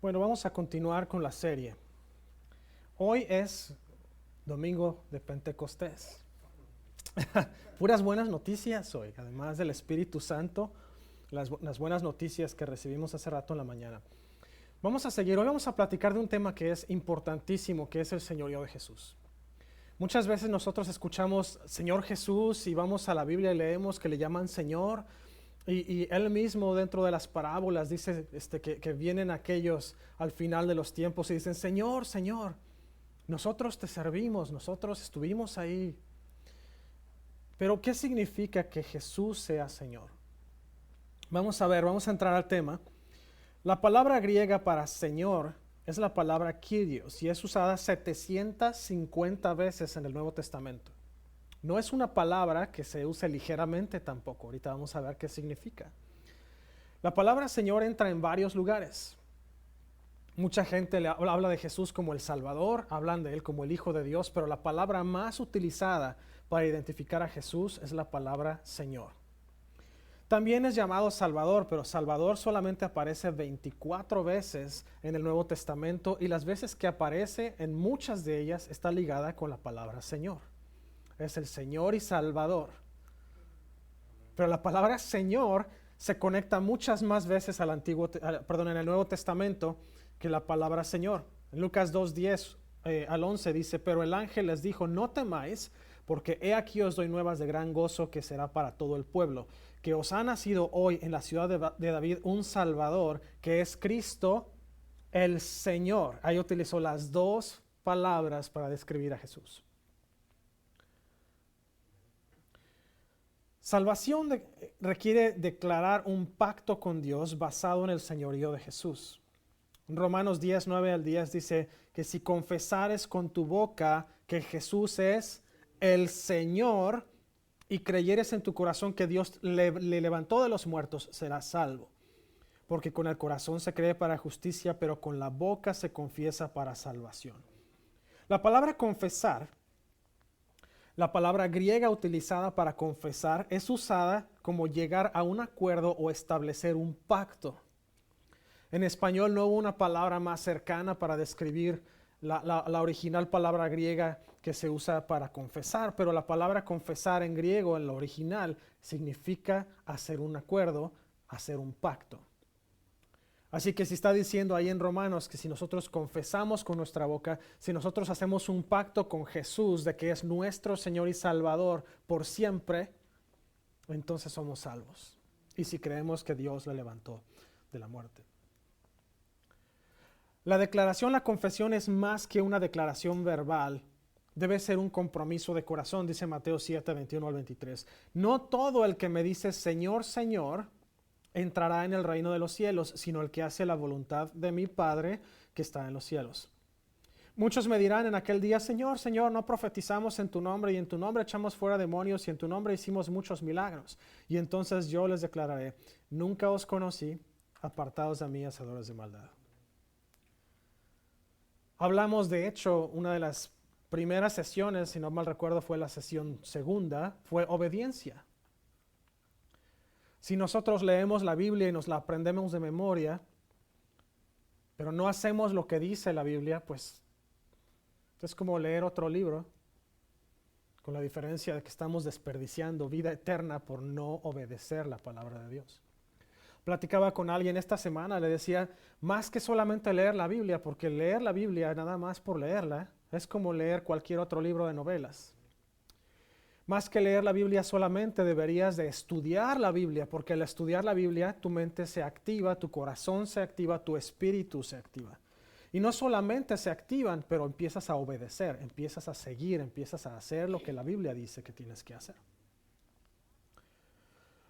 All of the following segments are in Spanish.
Bueno, vamos a continuar con la serie. Hoy es domingo de Pentecostés. Puras buenas noticias hoy, además del Espíritu Santo, las buenas noticias que recibimos hace rato en la mañana. Vamos a seguir, hoy vamos a platicar de un tema que es importantísimo, que es el señorío de Jesús. Muchas veces nosotros escuchamos Señor Jesús y vamos a la Biblia y leemos que le llaman Señor. Y él mismo dentro de las parábolas dice que vienen aquellos al final de los tiempos y dicen, Señor, Señor, nosotros te servimos, nosotros estuvimos ahí. Pero ¿qué significa que Jesús sea Señor? Vamos a ver, vamos a entrar al tema. La palabra griega para Señor es la palabra Kyrios y es usada 750 veces en el Nuevo Testamento. No es una palabra que se use ligeramente tampoco. Ahorita vamos a ver qué significa. La palabra Señor entra en varios lugares. Mucha gente habla de Jesús como el Salvador, hablan de Él como el Hijo de Dios, pero la palabra más utilizada para identificar a Jesús es la palabra Señor. También es llamado Salvador, pero Salvador solamente aparece 24 veces en el Nuevo Testamento y las veces que aparece, en muchas de ellas, está ligada con la palabra Señor. Es el Señor y Salvador. Pero la palabra Señor se conecta muchas más veces en el Nuevo Testamento que la palabra Señor. En Lucas 2:10 al 11 dice, pero el ángel les dijo, no temáis, porque he aquí os doy nuevas de gran gozo que será para todo el pueblo, que os ha nacido hoy en la ciudad de David un Salvador, que es Cristo el Señor. Ahí utilizó las dos palabras para describir a Jesús. Salvación requiere declarar un pacto con Dios basado en el señorío de Jesús. En Romanos 10, 9 al 10 dice que si confesares con tu boca que Jesús es el Señor y creyeres en tu corazón que Dios le levantó de los muertos, serás salvo. Porque con el corazón se cree para justicia, pero con la boca se confiesa para salvación. La palabra confesar, la palabra griega utilizada para confesar es usada como llegar a un acuerdo o establecer un pacto. En español no hubo una palabra más cercana para describir la original palabra griega que se usa para confesar, pero la palabra confesar en griego, en lo original, significa hacer un acuerdo, hacer un pacto. Así que si está diciendo ahí en Romanos que si nosotros confesamos con nuestra boca, si nosotros hacemos un pacto con Jesús de que es nuestro Señor y Salvador por siempre, entonces somos salvos. Y si creemos que Dios le levantó de la muerte. La declaración, la confesión es más que una declaración verbal. Debe ser un compromiso de corazón, dice Mateo 7, 21 al 23. No todo el que me dice Señor, Señor, entrará en el reino de los cielos, sino el que hace la voluntad de mi Padre que está en los cielos. Muchos me dirán en aquel día, Señor, Señor, no profetizamos en tu nombre y en tu nombre echamos fuera demonios y en tu nombre hicimos muchos milagros. Y entonces yo les declararé, nunca os conocí, apartados de mí, hacedores de maldad. Hablamos, de hecho, una de las primeras sesiones, si no mal recuerdo fue la sesión segunda, fue obediencia. Si nosotros leemos la Biblia y nos la aprendemos de memoria, pero no hacemos lo que dice la Biblia, pues es como leer otro libro, con la diferencia de que estamos desperdiciando vida eterna por no obedecer la palabra de Dios. Platicaba con alguien esta semana, le decía, más que solamente leer la Biblia, porque leer la Biblia nada más por leerla, es como leer cualquier otro libro de novelas. Más que leer la Biblia solamente deberías de estudiar la Biblia, porque al estudiar la Biblia tu mente se activa, tu corazón se activa, tu espíritu se activa. Y no solamente se activan, pero empiezas a obedecer, empiezas a seguir, empiezas a hacer lo que la Biblia dice que tienes que hacer.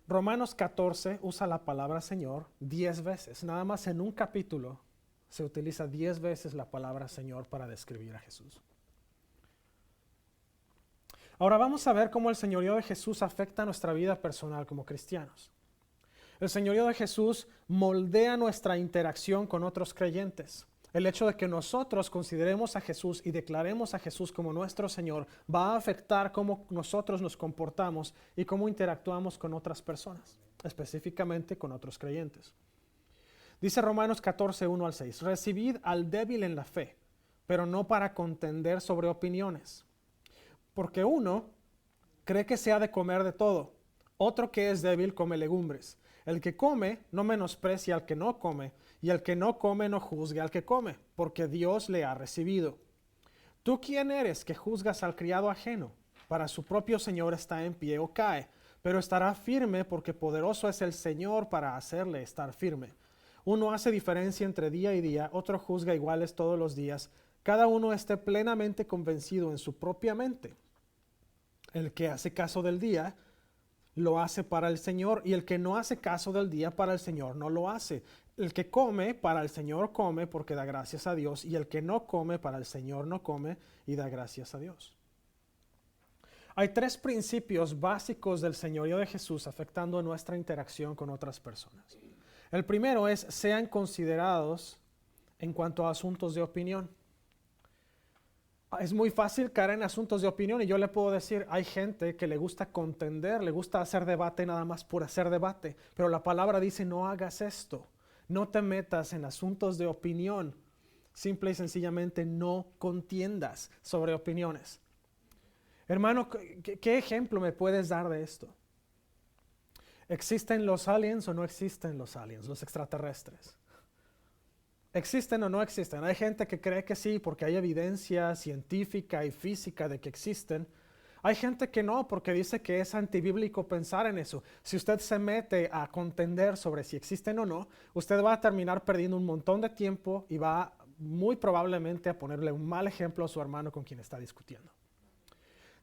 Romanos 14 usa la palabra Señor 10 veces. Nada más en un capítulo se utiliza 10 veces la palabra Señor para describir a Jesús. Ahora vamos a ver cómo el señorío de Jesús afecta nuestra vida personal como cristianos. El señorío de Jesús moldea nuestra interacción con otros creyentes. El hecho de que nosotros consideremos a Jesús y declaremos a Jesús como nuestro Señor va a afectar cómo nosotros nos comportamos y cómo interactuamos con otras personas, específicamente con otros creyentes. Dice Romanos 14, 1 al 6, recibid al débil en la fe, pero no para contender sobre opiniones. Porque uno cree que se ha de comer de todo, otro que es débil come legumbres. El que come no menosprecia al que no come, y el que no come no juzgue al que come, porque Dios le ha recibido. ¿Tú quién eres que juzgas al criado ajeno? Para su propio Señor está en pie o cae, pero estará firme porque poderoso es el Señor para hacerle estar firme. Uno hace diferencia entre día y día, otro juzga iguales todos los días. Cada uno esté plenamente convencido en su propia mente. El que hace caso del día, lo hace para el Señor, y el que no hace caso del día para el Señor no lo hace. El que come para el Señor come porque da gracias a Dios, y el que no come para el Señor no come y da gracias a Dios. Hay tres principios básicos del señorío de Jesús afectando nuestra interacción con otras personas. El primero es: sean considerados en cuanto a asuntos de opinión. Es muy fácil caer en asuntos de opinión, y yo le puedo decir, hay gente que le gusta contender, le gusta hacer debate nada más por hacer debate, pero la palabra dice: no hagas esto, no te metas en asuntos de opinión, simple y sencillamente no contiendas sobre opiniones. Hermano, ¿qué ejemplo me puedes dar de esto? ¿Existen los aliens o no existen los aliens, los extraterrestres? ¿Existen o no existen? Hay gente que cree que sí porque hay evidencia científica y física de que existen. Hay gente que no, porque dice que es antibíblico pensar en eso. Si usted se mete a contender sobre si existen o no, usted va a terminar perdiendo un montón de tiempo y va muy probablemente a ponerle un mal ejemplo a su hermano con quien está discutiendo.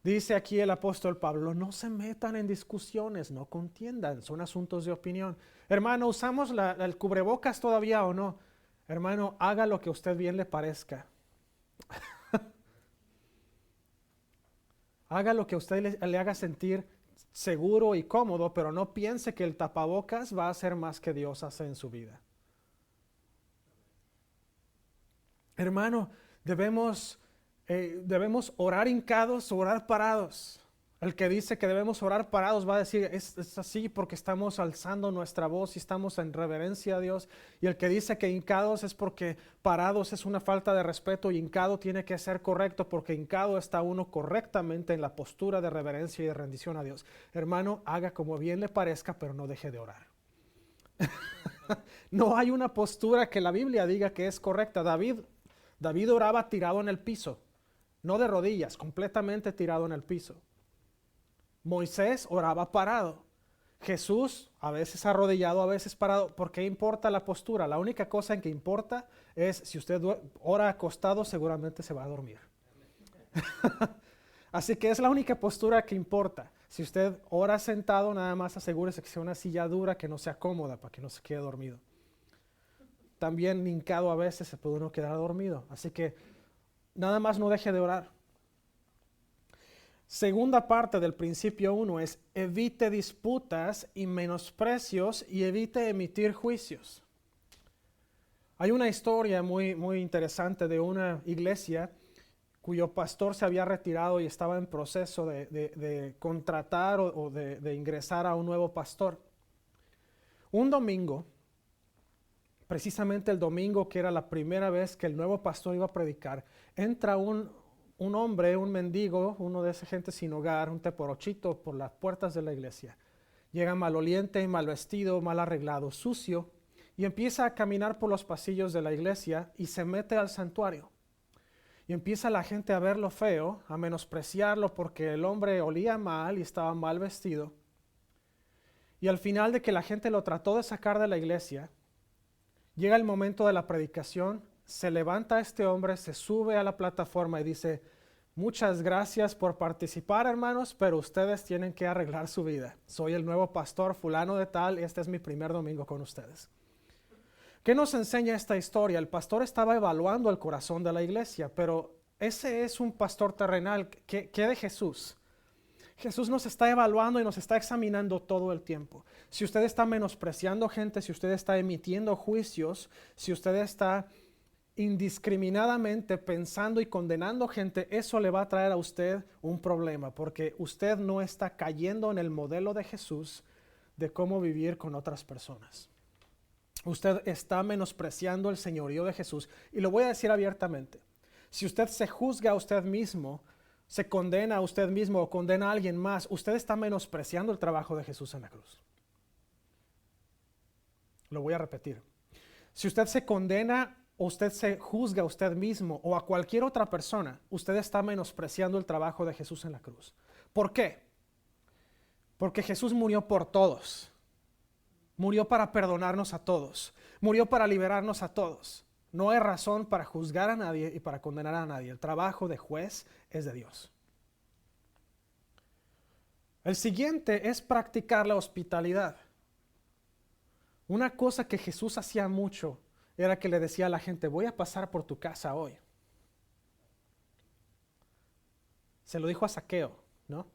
Dice aquí el apóstol Pablo: no se metan en discusiones, no contiendan, son asuntos de opinión. Hermano, ¿usamos el cubrebocas todavía o no? Hermano, haga lo que a usted bien le parezca. Haga lo que a usted le haga sentir seguro y cómodo, pero no piense que el tapabocas va a hacer más que Dios hace en su vida. Hermano, debemos orar hincados, orar parados. El que dice que debemos orar parados va a decir, es así porque estamos alzando nuestra voz y estamos en reverencia a Dios. Y el que dice que hincados es porque parados es una falta de respeto, y hincado tiene que ser correcto porque hincado está uno correctamente en la postura de reverencia y de rendición a Dios. Hermano, haga como bien le parezca, pero no deje de orar. No hay una postura que la Biblia diga que es correcta. David oraba tirado en el piso, no de rodillas, completamente tirado en el piso. Moisés oraba parado. Jesús a veces arrodillado, a veces parado. ¿Por qué importa la postura? La única cosa en que importa es si usted ora acostado, seguramente se va a dormir. Así que es la única postura que importa. Si usted ora sentado, nada más asegúrese que sea una silla dura, que no sea cómoda, para que no se quede dormido. También hincado a veces se puede uno quedar dormido. Así que nada más no deje de orar. Segunda parte del principio 1 es: evite disputas y menosprecios y evite emitir juicios. Hay una historia muy, muy interesante de una iglesia cuyo pastor se había retirado y estaba en proceso de contratar o de ingresar a un nuevo pastor. Un domingo, precisamente el domingo que era la primera vez que el nuevo pastor iba a predicar, entra un hombre, un mendigo, uno de esa gente sin hogar, un teporochito, por las puertas de la iglesia. Llega maloliente, mal vestido, mal arreglado, sucio, y empieza a caminar por los pasillos de la iglesia y se mete al santuario. Y empieza la gente a verlo feo, a menospreciarlo porque el hombre olía mal y estaba mal vestido. Y al final de que la gente lo trató de sacar de la iglesia, llega el momento de la predicación, se levanta este hombre, se sube a la plataforma y dice: muchas gracias por participar, hermanos, pero ustedes tienen que arreglar su vida. Soy el nuevo pastor fulano de tal, y este es mi primer domingo con ustedes. ¿Qué nos enseña esta historia? El pastor estaba evaluando el corazón de la iglesia, pero ese es un pastor terrenal. ¿Qué de Jesús? Jesús nos está evaluando y nos está examinando todo el tiempo. Si usted está menospreciando gente, si usted está emitiendo juicios, si usted está indiscriminadamente pensando y condenando gente, eso le va a traer a usted un problema, porque usted no está cayendo en el modelo de Jesús de cómo vivir con otras personas. usted está menospreciando el señorío de Jesús. Y lo voy a decir abiertamente. Si usted se juzga a usted mismo, se condena a usted mismo o condena a alguien más, usted está menospreciando el trabajo de Jesús en la cruz. Lo voy a repetir. Si usted se condena o usted se juzga a usted mismo o a cualquier otra persona, usted está menospreciando el trabajo de Jesús en la cruz. ¿Por qué? Porque Jesús murió por todos. Murió para perdonarnos a todos. Murió para liberarnos a todos. No hay razón para juzgar a nadie y para condenar a nadie. El trabajo de juez es de Dios. El siguiente es practicar la hospitalidad. Una cosa que Jesús hacía mucho era que le decía a la gente, voy a pasar por tu casa hoy. Se lo dijo a Zaqueo, ¿no?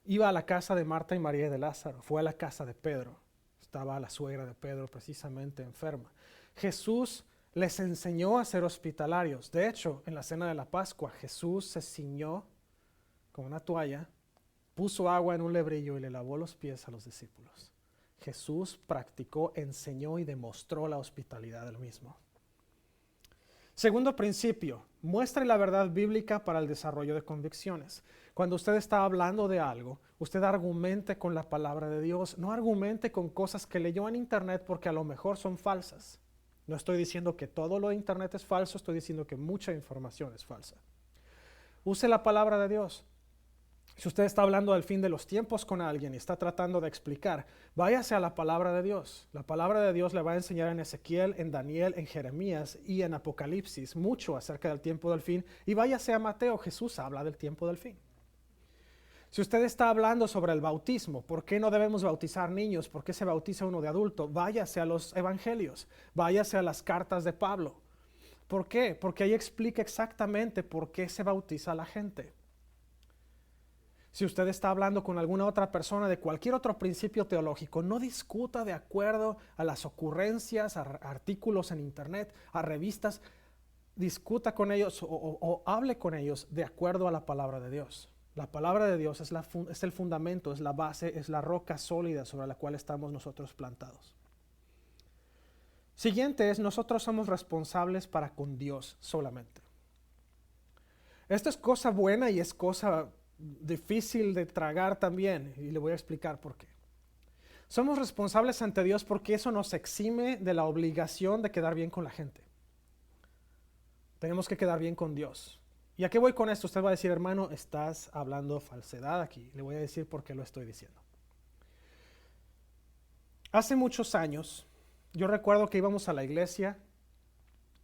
Iba a la casa de Marta y María y de Lázaro, fue a la casa de Pedro. Estaba la suegra de Pedro precisamente enferma. Jesús les enseñó a ser hospitalarios. De hecho, en la cena de la Pascua, Jesús se ciñó con una toalla, puso agua en un lebrillo y le lavó los pies a los discípulos. Jesús practicó, enseñó y demostró la hospitalidad del mismo. Segundo principio, muestre la verdad bíblica para el desarrollo de convicciones. Cuando usted está hablando de algo, usted argumente con la palabra de Dios, no argumente con cosas que leyó en internet porque a lo mejor son falsas. No estoy diciendo que todo lo de internet es falso, estoy diciendo que mucha información es falsa. Use la palabra de Dios. Si usted está hablando del fin de los tiempos con alguien y está tratando de explicar, váyase a la palabra de Dios. La palabra de Dios le va a enseñar en Ezequiel, en Daniel, en Jeremías y en Apocalipsis mucho acerca del tiempo del fin. Y váyase a Mateo, Jesús habla del tiempo del fin. Si usted está hablando sobre el bautismo, ¿por qué no debemos bautizar niños? ¿Por qué se bautiza uno de adulto? Váyase a los evangelios, váyase a las cartas de Pablo. ¿Por qué? Porque ahí explica exactamente por qué se bautiza a la gente. Si usted está hablando con alguna otra persona de cualquier otro principio teológico, no discuta de acuerdo a las ocurrencias, a artículos en internet, a revistas. Discuta con ellos o hable con ellos de acuerdo a la palabra de Dios. La palabra de Dios es el fundamento, es la base, es la roca sólida sobre la cual estamos nosotros plantados. Siguiente es, nosotros somos responsables para con Dios solamente. Esto es cosa buena y es cosa difícil de tragar también, y le voy a explicar por qué. Somos responsables ante Dios porque eso nos exime de la obligación de quedar bien con la gente. Tenemos que quedar bien con Dios. ¿Y a qué voy con esto? Usted va a decir, hermano, estás hablando falsedad aquí. Le voy a decir por qué lo estoy diciendo. Hace muchos años, yo recuerdo que íbamos a la iglesia,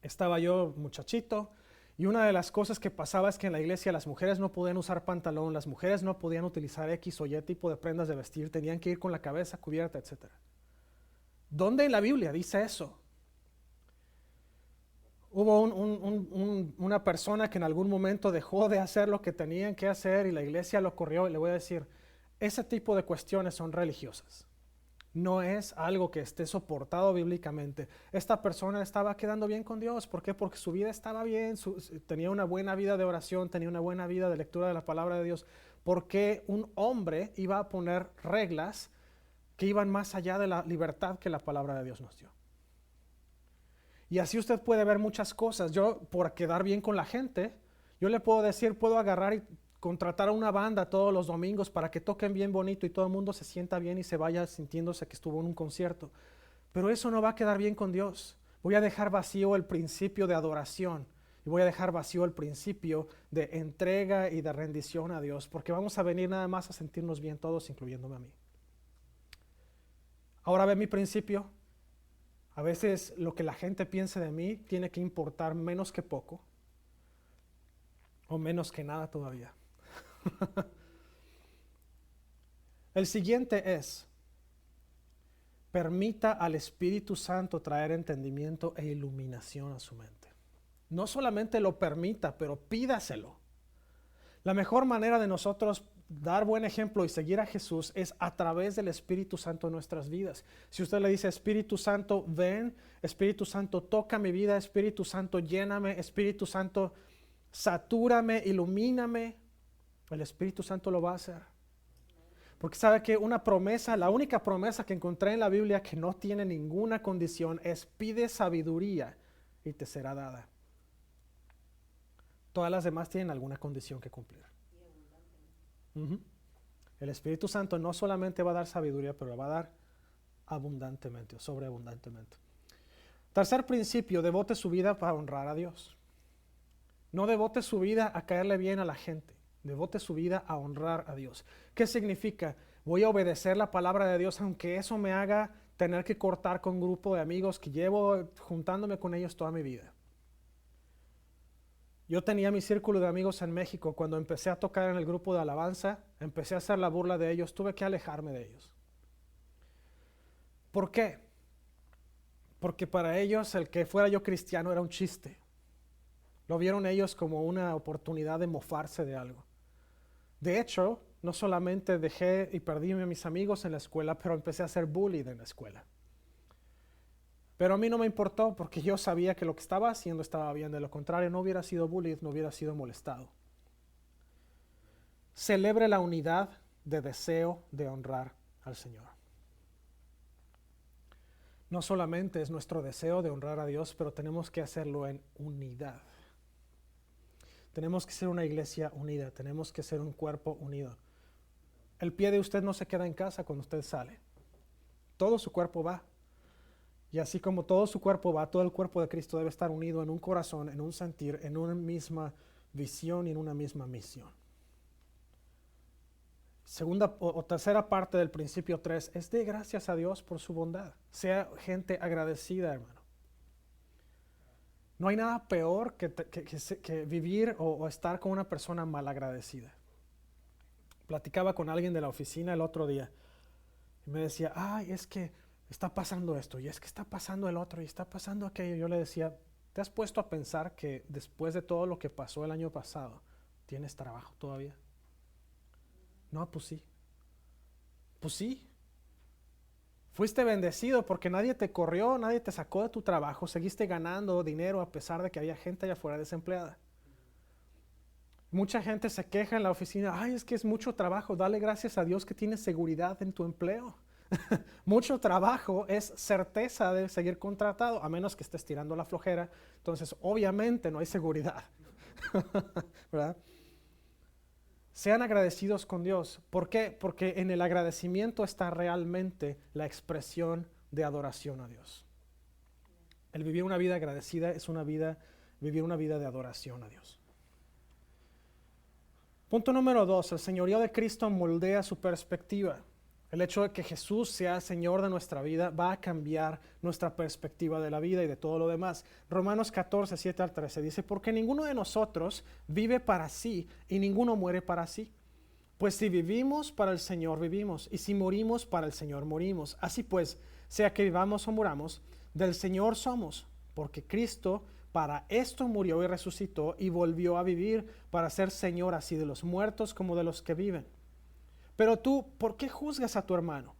estaba yo muchachito, y una de las cosas que pasaba es que en la iglesia las mujeres no podían usar pantalón, las mujeres no podían utilizar X o Y tipo de prendas de vestir, tenían que ir con la cabeza cubierta, etc. ¿Dónde en la Biblia dice eso? Hubo una persona que en algún momento dejó de hacer lo que tenían que hacer y la iglesia lo corrió, y le voy a decir, ese tipo de cuestiones son religiosas. No es algo que esté soportado bíblicamente. Esta persona estaba quedando bien con Dios. ¿Por qué? Porque su vida estaba bien, tenía una buena vida de oración, tenía una buena vida de lectura de la palabra de Dios. ¿Por qué un hombre iba a poner reglas que iban más allá de la libertad que la palabra de Dios nos dio? Y así usted puede ver muchas cosas. Yo, por quedar bien con la gente, yo le puedo decir, puedo agarrar y contratar a una banda todos los domingos para que toquen bien bonito y todo el mundo se sienta bien y se vaya sintiéndose que estuvo en un concierto. Pero eso no va a quedar bien con Dios. Voy a dejar vacío el principio de adoración y voy a dejar vacío el principio de entrega y de rendición a Dios, porque vamos a venir nada más a sentirnos bien todos, incluyéndome a mí. Ahora ve mi principio. A veces lo que la gente piense de mí tiene que importar menos que poco o menos que nada todavía. El siguiente es, permita al Espíritu Santo traer entendimiento e iluminación a su mente. No solamente lo permita, pero pídaselo. La mejor manera de nosotros dar buen ejemplo y seguir a Jesús es a través del Espíritu Santo en nuestras vidas. Si usted le dice, Espíritu Santo, ven, Espíritu Santo, toca mi vida, Espíritu Santo, lléname, Espíritu Santo, satúrame, ilumíname, el Espíritu Santo lo va a hacer. Porque sabe que una promesa, la única promesa que encontré en la Biblia que no tiene ninguna condición es pide sabiduría y te será dada. Todas las demás tienen alguna condición que cumplir. Uh-huh. El Espíritu Santo no solamente va a dar sabiduría, pero la va a dar abundantemente o sobreabundantemente. Tercer principio, devote su vida para honrar a Dios. No devote su vida a caerle bien a la gente. Devote su vida a honrar a Dios. ¿Qué significa? Voy a obedecer la palabra de Dios aunque eso me haga tener que cortar con un grupo de amigos que llevo juntándome con ellos toda mi vida. Yo tenía mi círculo de amigos en México. Cuando empecé a tocar en el grupo de alabanza, empecé a hacer la burla de ellos, tuve que alejarme de ellos. ¿Por qué? Porque para ellos el que fuera yo cristiano era un chiste. Lo vieron ellos como una oportunidad de mofarse de algo. De hecho, no solamente dejé y perdí a mis amigos en la escuela, pero empecé a ser bullied en la escuela. Pero a mí no me importó porque yo sabía que lo que estaba haciendo estaba bien. De lo contrario, no hubiera sido bullied, no hubiera sido molestado. Celebre la unidad de deseo de honrar al Señor. No solamente es nuestro deseo de honrar a Dios, pero tenemos que hacerlo en unidad. Tenemos que ser una iglesia unida, tenemos que ser un cuerpo unido. El pie de usted no se queda en casa cuando usted sale. Todo su cuerpo va. Y así como todo su cuerpo va, todo el cuerpo de Cristo debe estar unido en un corazón, en un sentir, en una misma visión y en una misma misión. Segunda o tercera parte del principio 3 es de gracias a Dios por su bondad. Sea gente agradecida, hermano. No hay nada peor que vivir o estar con una persona malagradecida. Platicaba con alguien de la oficina el otro día y me decía, ay, es que está pasando esto y es que está pasando el otro y está pasando aquello. Yo le decía, ¿te has puesto a pensar que después de todo lo que pasó el año pasado, tienes trabajo todavía? No, pues sí. Pues sí. Fuiste bendecido porque nadie te corrió, nadie te sacó de tu trabajo, seguiste ganando dinero a pesar de que había gente allá afuera desempleada. Mucha gente se queja en la oficina, ay, es que es mucho trabajo, dale gracias a Dios que tienes seguridad en tu empleo. Mucho trabajo es certeza de seguir contratado, a menos que estés tirando la flojera, entonces obviamente no hay seguridad. ¿Verdad? Sean agradecidos con Dios. ¿Por qué? Porque en el agradecimiento está realmente la expresión de adoración a Dios. El vivir una vida agradecida es vivir una vida de adoración a Dios. Punto número 2, el señorío de Cristo moldea su perspectiva. El hecho de que Jesús sea Señor de nuestra vida va a cambiar nuestra perspectiva de la vida y de todo lo demás. Romanos 14, 7 al 13 dice, porque ninguno de nosotros vive para sí y ninguno muere para sí. Pues si vivimos, para el Señor vivimos, y si morimos, para el Señor morimos. Así pues, sea que vivamos o muramos, del Señor somos, porque Cristo para esto murió y resucitó y volvió a vivir para ser Señor así de los muertos como de los que viven. Pero tú, ¿por qué juzgas a tu hermano?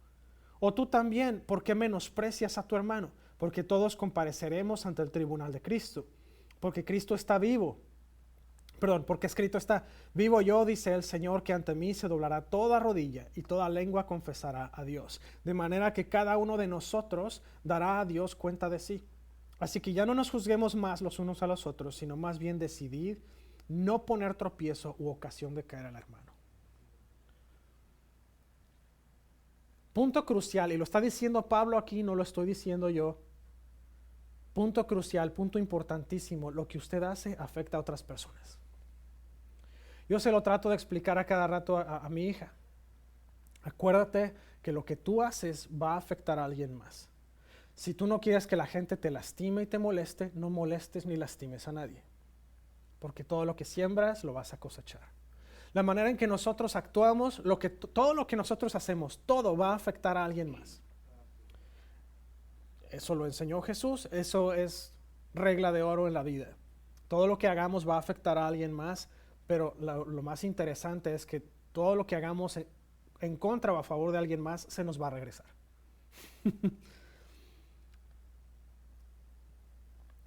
O tú también, ¿por qué menosprecias a tu hermano? Porque todos compareceremos ante el tribunal de Cristo. Porque Cristo está vivo. Porque escrito está, vivo yo, dice el Señor, que ante mí se doblará toda rodilla y toda lengua confesará a Dios. De manera que cada uno de nosotros dará a Dios cuenta de sí. Así que ya no nos juzguemos más los unos a los otros, sino más bien decidir no poner tropiezo u ocasión de caer al hermano. Punto crucial, y lo está diciendo Pablo aquí, no lo estoy diciendo yo. Punto crucial, punto importantísimo, lo que usted hace afecta a otras personas. Yo se lo trato de explicar a cada rato a mi hija. Acuérdate que lo que tú haces va a afectar a alguien más. Si tú no quieres que la gente te lastime y te moleste, no molestes ni lastimes a nadie. Porque todo lo que siembras lo vas a cosechar. La manera en que nosotros actuamos, todo lo que nosotros hacemos, todo va a afectar a alguien más. Eso lo enseñó Jesús, eso es regla de oro en la vida. Todo lo que hagamos va a afectar a alguien más, pero lo más interesante es que todo lo que hagamos en contra o a favor de alguien más se nos va a regresar.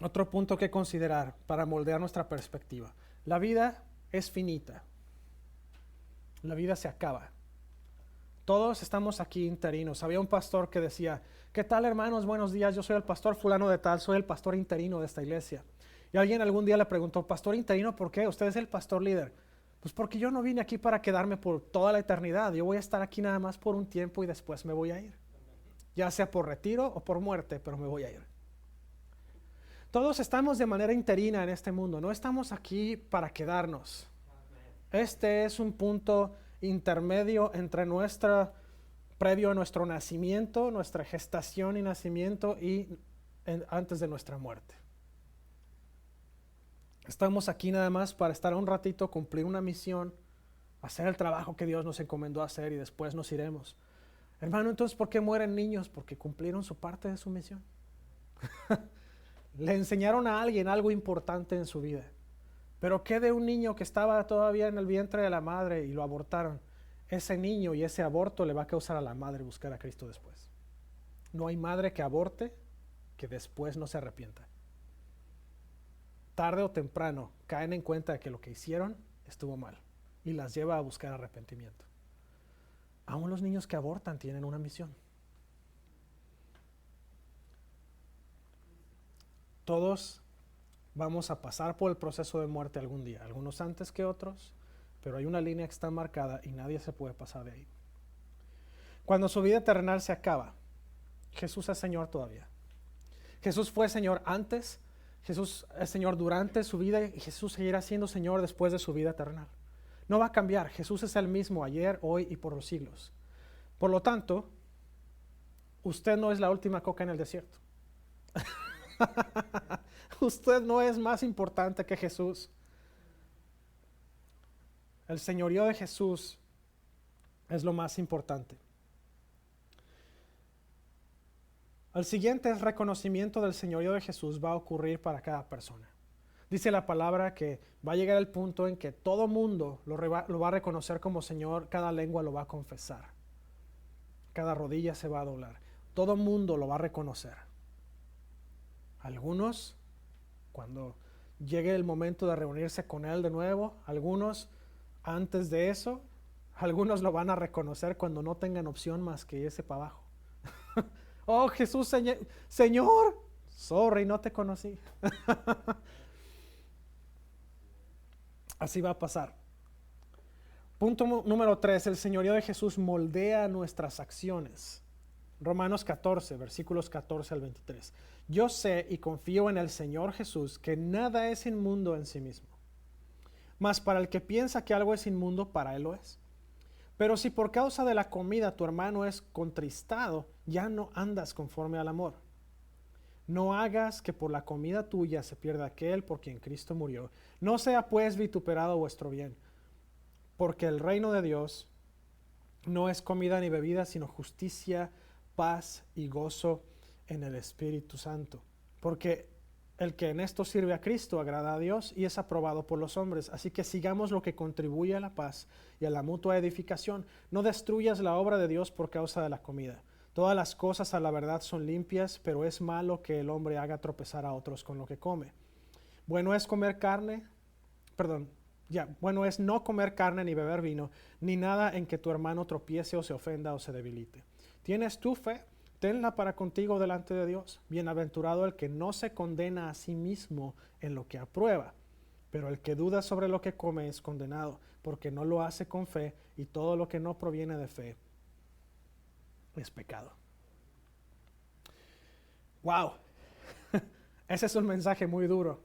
Otro punto que considerar para moldear nuestra perspectiva. La vida es finita. La vida se acaba. Todos estamos aquí interinos. Había un pastor que decía, ¿qué tal, hermanos? Buenos días, yo soy el pastor fulano de tal, soy el pastor interino de esta iglesia. Y alguien algún día le preguntó, ¿pastor interino por qué? Usted es el pastor líder. Pues porque yo no vine aquí para quedarme por toda la eternidad. Yo voy a estar aquí nada más por un tiempo y después me voy a ir. Ya sea por retiro o por muerte, pero me voy a ir. Todos estamos de manera interina en este mundo. No estamos aquí para quedarnos. Este es un punto intermedio entre previo a nuestro nacimiento, nuestra gestación y nacimiento y antes de nuestra muerte. Estamos aquí nada más para estar un ratito, cumplir una misión, hacer el trabajo que Dios nos encomendó a hacer y después nos iremos. Hermano, entonces, ¿por qué mueren niños? Porque cumplieron su parte de su misión. Le enseñaron a alguien algo importante en su vida. Pero ¿qué de un niño que estaba todavía en el vientre de la madre y lo abortaron? Ese niño y ese aborto le va a causar a la madre buscar a Cristo después. No hay madre que aborte que después no se arrepienta. Tarde o temprano caen en cuenta de que lo que hicieron estuvo mal y las lleva a buscar arrepentimiento. Aún los niños que abortan tienen una misión. Todos vamos a pasar por el proceso de muerte algún día, algunos antes que otros, pero hay una línea que está marcada y nadie se puede pasar de ahí. Cuando su vida terrenal se acaba, Jesús es Señor todavía. Jesús fue Señor antes, Jesús es Señor durante su vida y Jesús seguirá siendo Señor después de su vida terrenal. No va a cambiar, Jesús es el mismo ayer, hoy y por los siglos. Por lo tanto, usted no es la última coca en el desierto. Usted no es más importante que Jesús. El señorío de Jesús es lo más importante. El siguiente es reconocimiento del señorío de Jesús va a ocurrir para cada persona. Dice la palabra que va a llegar el punto en que todo mundo lo va a reconocer como Señor, cada lengua lo va a confesar, cada rodilla se va a doblar, todo mundo lo va a reconocer. Algunos, cuando llegue el momento de reunirse con Él de nuevo, algunos antes de eso, algunos lo van a reconocer cuando no tengan opción más que irse para abajo. Oh, Jesús, Señor, sorry, no te conocí. Así va a pasar. Punto número 3, el señorío de Jesús moldea nuestras acciones. Romanos 14, versículos 14 al 23. Yo sé y confío en el Señor Jesús que nada es inmundo en sí mismo. Mas para el que piensa que algo es inmundo, para él lo es. Pero si por causa de la comida tu hermano es contristado, ya no andas conforme al amor. No hagas que por la comida tuya se pierda aquel por quien Cristo murió. No sea pues vituperado vuestro bien, porque el reino de Dios no es comida ni bebida, sino justicia, paz y gozo en el Espíritu Santo. Porque el que en esto sirve a Cristo agrada a Dios y es aprobado por los hombres. Así que sigamos lo que contribuye a la paz y a la mutua edificación. No destruyas la obra de Dios por causa de la comida. Todas las cosas a la verdad son limpias, pero es malo que el hombre haga tropezar a otros con lo que come. Bueno es no comer carne ni beber vino, ni nada en que tu hermano tropiece o se ofenda o se debilite. ¿Tienes tu fe? Tenla para contigo delante de Dios. Bienaventurado el que no se condena a sí mismo en lo que aprueba, pero el que duda sobre lo que come es condenado, porque no lo hace con fe, y todo lo que no proviene de fe es pecado. Wow, ese es un mensaje muy duro.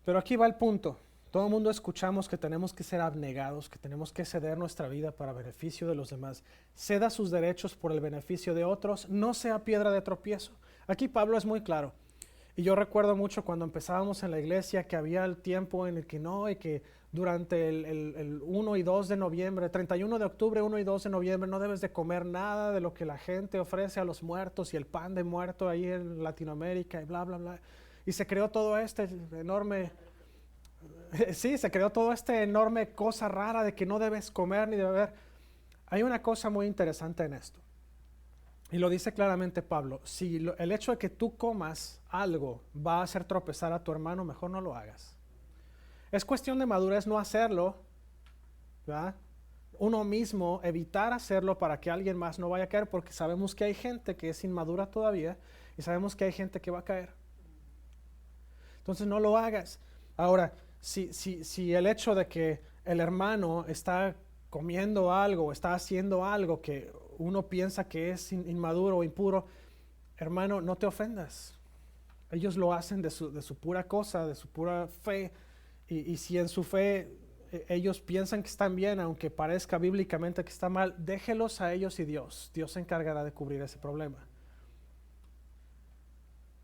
Pero aquí va el punto. Todo el mundo escuchamos que tenemos que ser abnegados, que tenemos que ceder nuestra vida para beneficio de los demás. Ceda sus derechos por el beneficio de otros, no sea piedra de tropiezo. Aquí Pablo es muy claro. Y yo recuerdo mucho cuando empezábamos en la iglesia que había el tiempo en el que no, y que durante el 1 y 2 de noviembre, 31 de octubre, 1 y 2 de noviembre, no debes de comer nada de lo que la gente ofrece a los muertos y el pan de muerto ahí en Latinoamérica y bla, bla, bla. Y se creó todo este enorme... Sí, se creó todo este enorme cosa rara de que no debes comer ni beber. Hay una cosa muy interesante en esto. Y lo dice claramente Pablo. Si el hecho de que tú comas algo va a hacer tropezar a tu hermano, mejor no lo hagas. Es cuestión de madurez no hacerlo, ¿verdad? uno mismo evitar hacerlo para que alguien más no vaya a caer, porque sabemos que hay gente que es inmadura todavía y sabemos que hay gente que va a caer. Entonces no lo hagas. Ahora, si el hecho de que el hermano está comiendo algo, está haciendo algo que uno piensa que es inmaduro o impuro, hermano, no te ofendas. Ellos lo hacen de su pura cosa, de su pura fe. Y si en su fe ellos piensan que están bien, aunque parezca bíblicamente que está mal, déjelos a ellos y Dios. Dios se encargará de cubrir ese problema.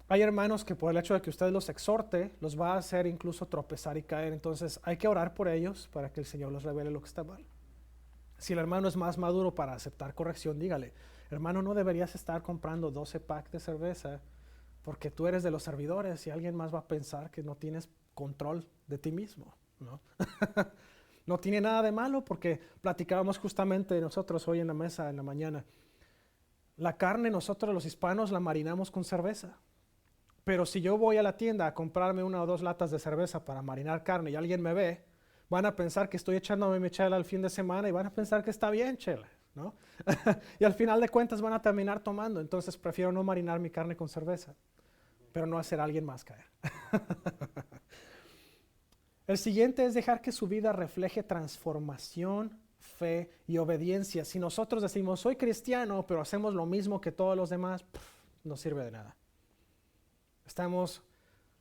Hay hermanos que por el hecho de que usted los exhorte, los va a hacer incluso tropezar y caer. Entonces hay que orar por ellos para que el Señor les revele lo que está mal. Si el hermano es más maduro para aceptar corrección, dígale, hermano, no deberías estar comprando 12 packs de cerveza porque tú eres de los servidores y alguien más va a pensar que no tienes control de ti mismo, ¿no? No tiene nada de malo, porque platicábamos justamente nosotros hoy en la mesa en la mañana. La carne nosotros los hispanos la marinamos con cerveza. Pero si yo voy a la tienda a comprarme 1 o 2 latas de cerveza para marinar carne y alguien me ve, van a pensar que estoy echándome mi chela al fin de semana y van a pensar que está bien chela, ¿no? Y al final de cuentas van a terminar tomando. Entonces prefiero no marinar mi carne con cerveza, pero no hacer a alguien más caer. El siguiente es dejar que su vida refleje transformación, fe y obediencia. Si nosotros decimos, soy cristiano, pero hacemos lo mismo que todos los demás, no sirve de nada. Estamos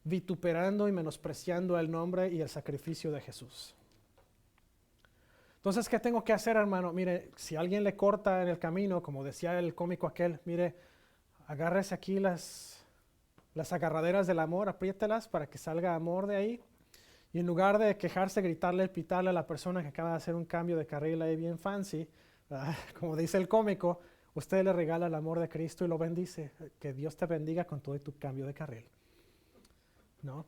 vituperando y menospreciando el nombre y el sacrificio de Jesús. Entonces, ¿qué tengo que hacer, hermano? Mire, si alguien le corta en el camino, como decía el cómico aquel, mire, agárrese aquí las agarraderas del amor, apriételas para que salga amor de ahí. Y en lugar de quejarse, gritarle, pitarle a la persona que acaba de hacer un cambio de carril ahí bien fancy, como dice el cómico, usted le regala el amor de Cristo y lo bendice. Que Dios te bendiga con todo tu cambio de carril, ¿no?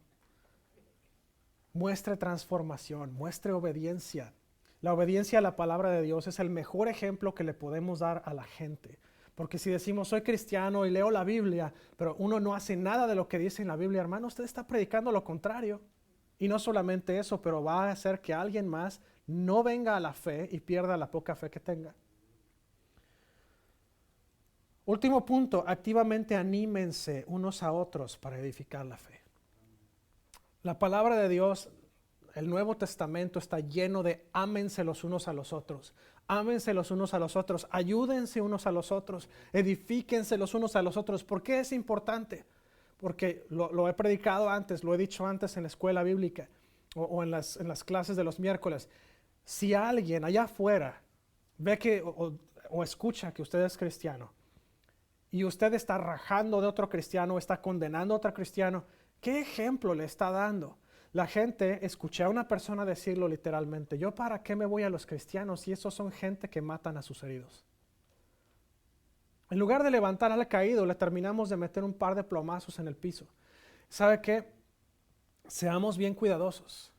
Muestre transformación, muestre obediencia. La obediencia a la palabra de Dios es el mejor ejemplo que le podemos dar a la gente. Porque si decimos, soy cristiano y leo la Biblia, pero uno no hace nada de lo que dice en la Biblia, hermano, usted está predicando lo contrario. Y no solamente eso, pero va a hacer que alguien más no venga a la fe y pierda la poca fe que tenga. Último punto, activamente anímense unos a otros para edificar la fe. La palabra de Dios, el Nuevo Testamento está lleno de ámense los unos a los otros. Ámense los unos a los otros, ayúdense unos a los otros, edifíquense los unos a los otros. ¿Por qué es importante? Porque lo he predicado antes, lo he dicho antes en la escuela bíblica o en las clases de los miércoles. Si alguien allá afuera ve que o escucha que usted es cristiano y usted está rajando de otro cristiano, está condenando a otro cristiano, ¿qué ejemplo le está dando? La gente, escuché a una persona decirlo literalmente, ¿yo para qué me voy a los cristianos si esos son gente que matan a sus heridos? En lugar de levantar al caído, le terminamos de meter un par de plomazos en el piso. ¿Sabe qué? Seamos bien cuidadosos.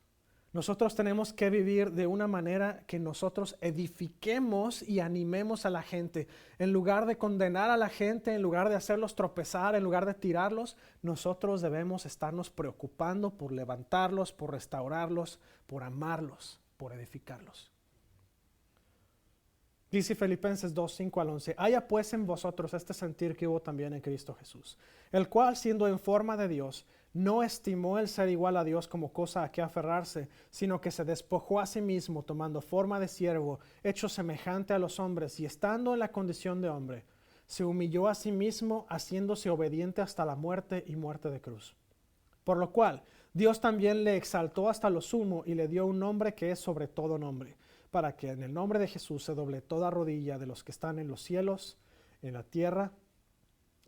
Nosotros tenemos que vivir de una manera que nosotros edifiquemos y animemos a la gente. En lugar de condenar a la gente, en lugar de hacerlos tropezar, en lugar de tirarlos, nosotros debemos estarnos preocupando por levantarlos, por restaurarlos, por amarlos, por edificarlos. Dice Filipenses 2, 5 al 11, haya pues en vosotros este sentir que hubo también en Cristo Jesús, el cual siendo en forma de Dios, no estimó el ser igual a Dios como cosa a que aferrarse, sino que se despojó a sí mismo, tomando forma de siervo, hecho semejante a los hombres, y estando en la condición de hombre, se humilló a sí mismo, haciéndose obediente hasta la muerte y muerte de cruz. Por lo cual, Dios también le exaltó hasta lo sumo y le dio un nombre que es sobre todo nombre, para que en el nombre de Jesús se doble toda rodilla de los que están en los cielos, en la tierra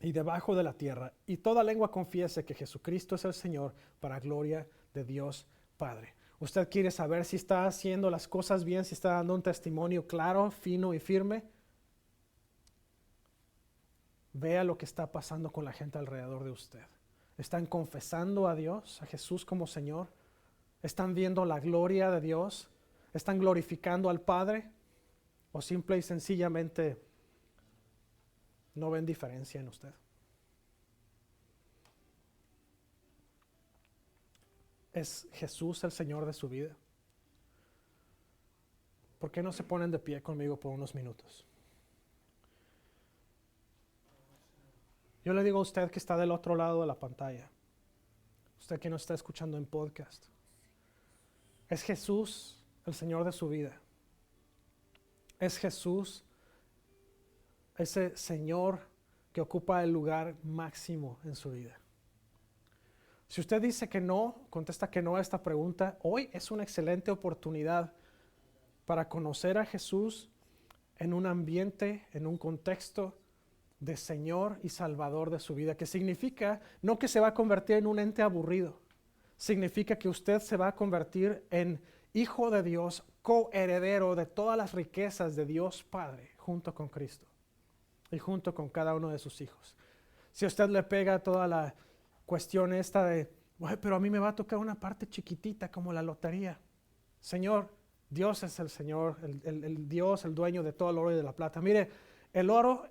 y debajo de la tierra, y toda lengua confiese que Jesucristo es el Señor, para gloria de Dios Padre. ¿Usted quiere saber si está haciendo las cosas bien, si está dando un testimonio claro, fino y firme? Vea lo que está pasando con la gente alrededor de usted. ¿Están confesando a Dios, a Jesús como Señor? ¿Están viendo la gloria de Dios? ¿Están glorificando al Padre? ¿O simple y sencillamente no ven diferencia en usted? ¿Es Jesús el Señor de su vida? ¿por qué no se ponen de pie conmigo por unos minutos? Yo le digo a usted que está del otro lado de la pantalla, usted que no está escuchando en podcast, es Jesús el Señor de su vida. Es Jesús ese Señor que ocupa el lugar máximo en su vida. Si usted dice que no, contesta que no a esta pregunta, hoy es una excelente oportunidad para conocer a Jesús en un ambiente, en un contexto de Señor y Salvador de su vida, que significa no que se va a convertir en un ente aburrido, significa que usted se va a convertir en hijo de Dios, coheredero de todas las riquezas de Dios Padre, junto con Cristo y junto con cada uno de sus hijos. Si a usted le pega toda la cuestión esta de, pero a mí me va a tocar una parte chiquitita como la lotería. Señor, Dios es el Señor, el Dios, el dueño de todo el oro y de la plata. Mire, el oro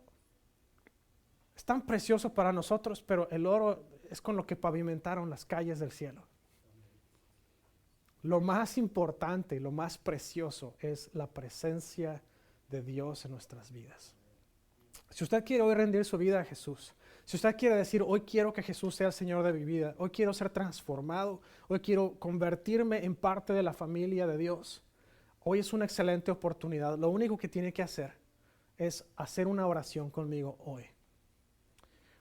es tan precioso para nosotros, pero el oro es con lo que pavimentaron las calles del cielo. Lo más importante, lo más precioso es la presencia de Dios en nuestras vidas. Si usted quiere hoy rendir su vida a Jesús, si usted quiere decir, hoy quiero que Jesús sea el Señor de mi vida, hoy quiero ser transformado, hoy quiero convertirme en parte de la familia de Dios, hoy es una excelente oportunidad. Lo único que tiene que hacer es hacer una oración conmigo hoy.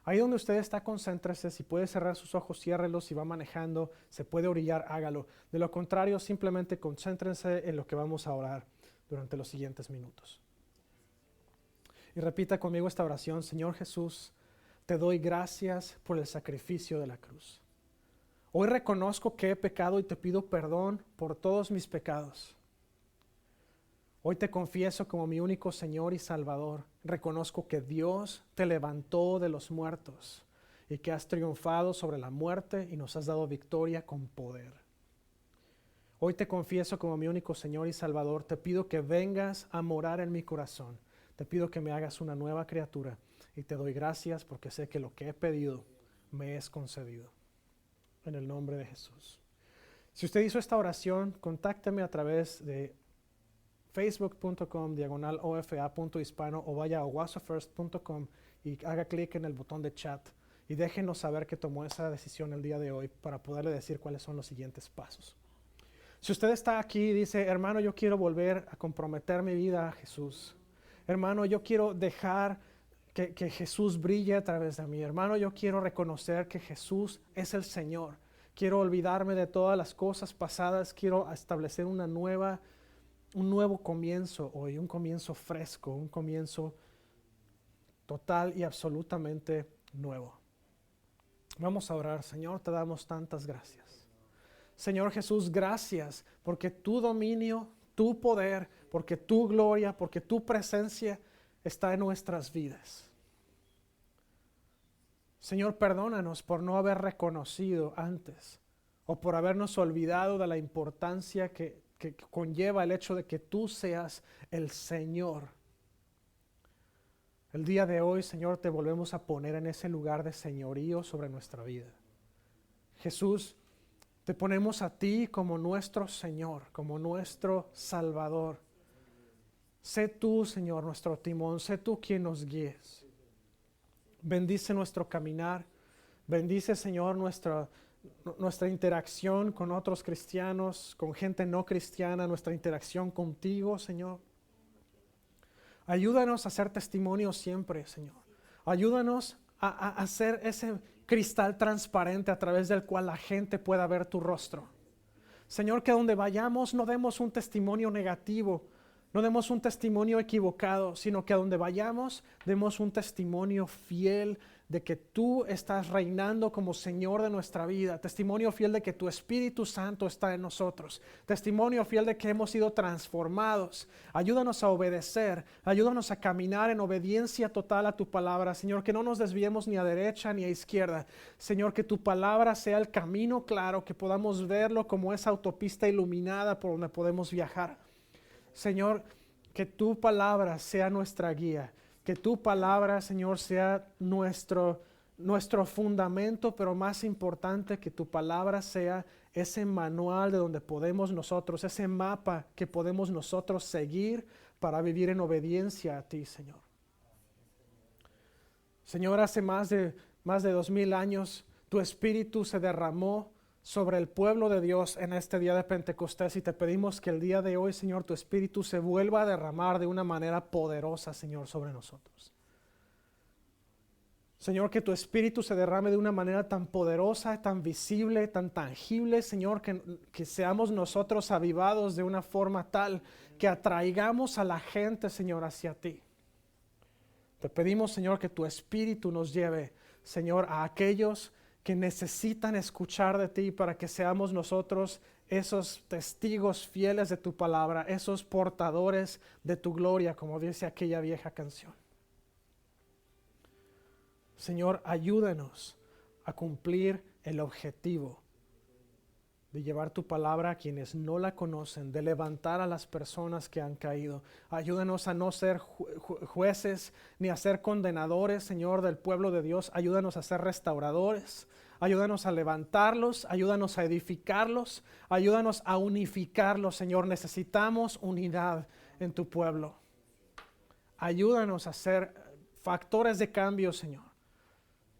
Ahí donde usted está, concéntrese. Si puede cerrar sus ojos, ciérrelos. Si va manejando, se puede orillar, hágalo. De lo contrario, simplemente concéntrense en lo que vamos a orar durante los siguientes minutos. Y repita conmigo esta oración. Señor Jesús, te doy gracias por el sacrificio de la cruz. Hoy reconozco que he pecado y te pido perdón por todos mis pecados. Hoy te confieso como mi único Señor y Salvador. Reconozco que Dios te levantó de los muertos y que has triunfado sobre la muerte y nos has dado victoria con poder. Hoy te confieso como mi único Señor y Salvador. Te pido que vengas a morar en mi corazón. Te pido que me hagas una nueva criatura y te doy gracias porque sé que lo que he pedido me es concedido. En el nombre de Jesús. Si usted hizo esta oración, contácteme a través de facebook.com/ofa.hispano o vaya a wasafirst.com y haga clic en el botón de chat y déjenos saber que tomó esa decisión el día de hoy para poderle decir cuáles son los siguientes pasos. Si usted está aquí y dice, hermano, yo quiero volver a comprometer mi vida a Jesús. Hermano, yo quiero dejar que Jesús brille a través de mí. Hermano, yo quiero reconocer que Jesús es el Señor. Quiero olvidarme de todas las cosas pasadas. Quiero establecer un nuevo comienzo hoy, un comienzo fresco, un comienzo total y absolutamente nuevo. Vamos a orar. Señor, te damos tantas gracias. Señor Jesús, gracias porque tu dominio, tu poder, porque tu gloria, porque tu presencia está en nuestras vidas. Señor, perdónanos por no haber reconocido antes o por habernos olvidado de la importancia que conlleva el hecho de que tú seas el Señor. El día de hoy, Señor, te volvemos a poner en ese lugar de señorío sobre nuestra vida. Jesús, te ponemos a ti como nuestro Señor, como nuestro Salvador. Sé tú, Señor, nuestro timón, sé tú quien nos guíes. Bendice nuestro caminar, bendice, Señor, nuestra interacción con otros cristianos, con gente no cristiana, nuestra interacción contigo, Señor. Ayúdanos a ser testimonio siempre, Señor. Ayúdanos a hacer ese cristal transparente a través del cual la gente pueda ver tu rostro. Señor, que donde vayamos no demos un testimonio negativo, no demos un testimonio equivocado, sino que a donde vayamos demos un testimonio fiel de que tú estás reinando como Señor de nuestra vida. Testimonio fiel de que tu Espíritu Santo está en nosotros. Testimonio fiel de que hemos sido transformados. Ayúdanos a obedecer. Ayúdanos a caminar en obediencia total a tu palabra. Señor, que no nos desviemos ni a derecha ni a izquierda. Señor, que tu palabra sea el camino claro, que podamos verlo como esa autopista iluminada por donde podemos viajar. Señor, que tu palabra sea nuestra guía, que tu palabra, Señor, sea nuestro nuestro fundamento, pero más importante, que tu palabra sea ese manual de donde podemos nosotros, ese mapa que podemos nosotros seguir para vivir en obediencia a ti, Señor. Señor, hace más de 2000 años, tu Espíritu se derramó sobre el pueblo de Dios en este día de Pentecostés, y te pedimos que el día de hoy, Señor, tu Espíritu se vuelva a derramar de una manera poderosa, Señor, sobre nosotros. Señor, que tu Espíritu se derrame de una manera tan poderosa, tan visible, tan tangible, Señor, que seamos nosotros avivados de una forma tal que atraigamos a la gente, Señor, hacia ti. Te pedimos, Señor, que tu Espíritu nos lleve, Señor, a aquellos que necesitan escuchar de ti, para que seamos nosotros esos testigos fieles de tu palabra, esos portadores de tu gloria, como dice aquella vieja canción. Señor, ayúdanos a cumplir el objetivo de llevar tu palabra a quienes no la conocen, de levantar a las personas que han caído. Ayúdanos a no ser jueces ni a ser condenadores, Señor, del pueblo de Dios. Ayúdanos a ser restauradores. Ayúdanos a levantarlos, ayúdanos a edificarlos, ayúdanos a unificarlos, Señor. Necesitamos unidad en tu pueblo. Ayúdanos a ser factores de cambio, Señor.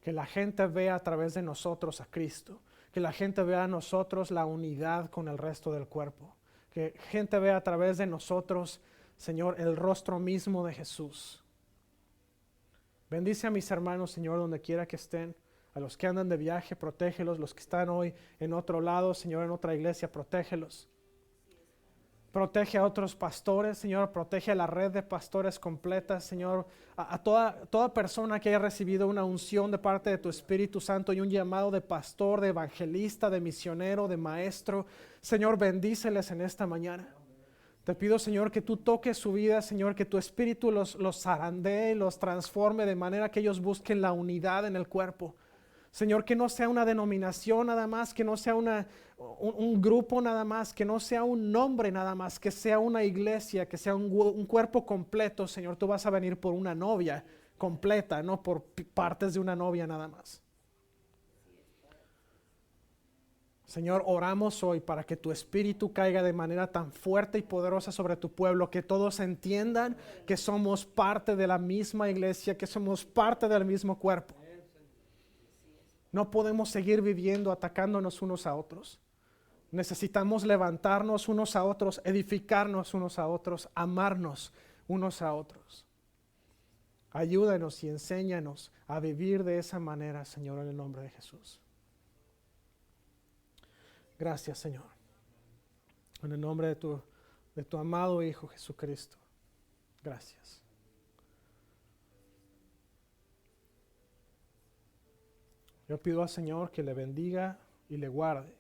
Que la gente vea a través de nosotros a Cristo. Que la gente vea a nosotros la unidad con el resto del cuerpo. Que gente vea a través de nosotros, Señor, el rostro mismo de Jesús. Bendice a mis hermanos, Señor, donde quiera que estén. A los que andan de viaje, protégelos. Los que están hoy en otro lado, Señor, en otra iglesia, protégelos. Protege a otros pastores, Señor. Protege a la red de pastores completa, Señor. A toda persona que haya recibido una unción de parte de tu Espíritu Santo y un llamado de pastor, de evangelista, de misionero, de maestro. Señor, bendíceles en esta mañana. Te pido, Señor, que tú toques su vida, Señor, que tu Espíritu los zarandee, los transforme de manera que ellos busquen la unidad en el cuerpo. Señor, que no sea una denominación nada más, que no sea un grupo nada más, que no sea un nombre nada más, que sea una iglesia, que sea un cuerpo completo. Señor, tú vas a venir por una novia completa, no por partes de una novia nada más. Señor, oramos hoy para que tu Espíritu caiga de manera tan fuerte y poderosa sobre tu pueblo, que todos entiendan que somos parte de la misma iglesia, que somos parte del mismo cuerpo. No podemos seguir viviendo atacándonos unos a otros. Necesitamos levantarnos unos a otros, edificarnos unos a otros, amarnos unos a otros. Ayúdanos y enséñanos a vivir de esa manera, Señor, en el nombre de Jesús. Gracias, Señor. En el nombre de tu amado Hijo Jesucristo. Gracias. Yo pido al Señor que le bendiga y le guarde.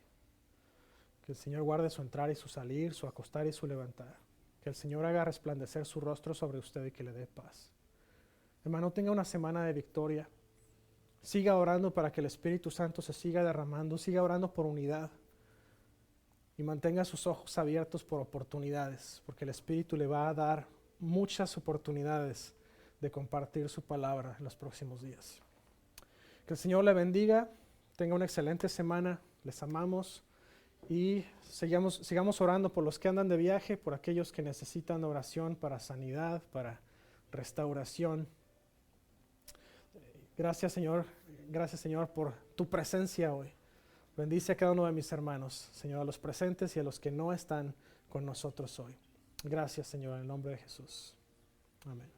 Que el Señor guarde su entrar y su salir, su acostar y su levantar. Que el Señor haga resplandecer su rostro sobre usted y que le dé paz. Hermano, tenga una semana de victoria. Siga orando para que el Espíritu Santo se siga derramando. Siga orando por unidad. Y mantenga sus ojos abiertos por oportunidades. Porque el Espíritu le va a dar muchas oportunidades de compartir su palabra en los próximos días. Que el Señor le bendiga, tenga una excelente semana, les amamos y sigamos orando por los que andan de viaje, por aquellos que necesitan oración para sanidad, para restauración. Gracias, Señor, por tu presencia hoy. Bendice a cada uno de mis hermanos, Señor, a los presentes y a los que no están con nosotros hoy. Gracias, Señor, en el nombre de Jesús. Amén.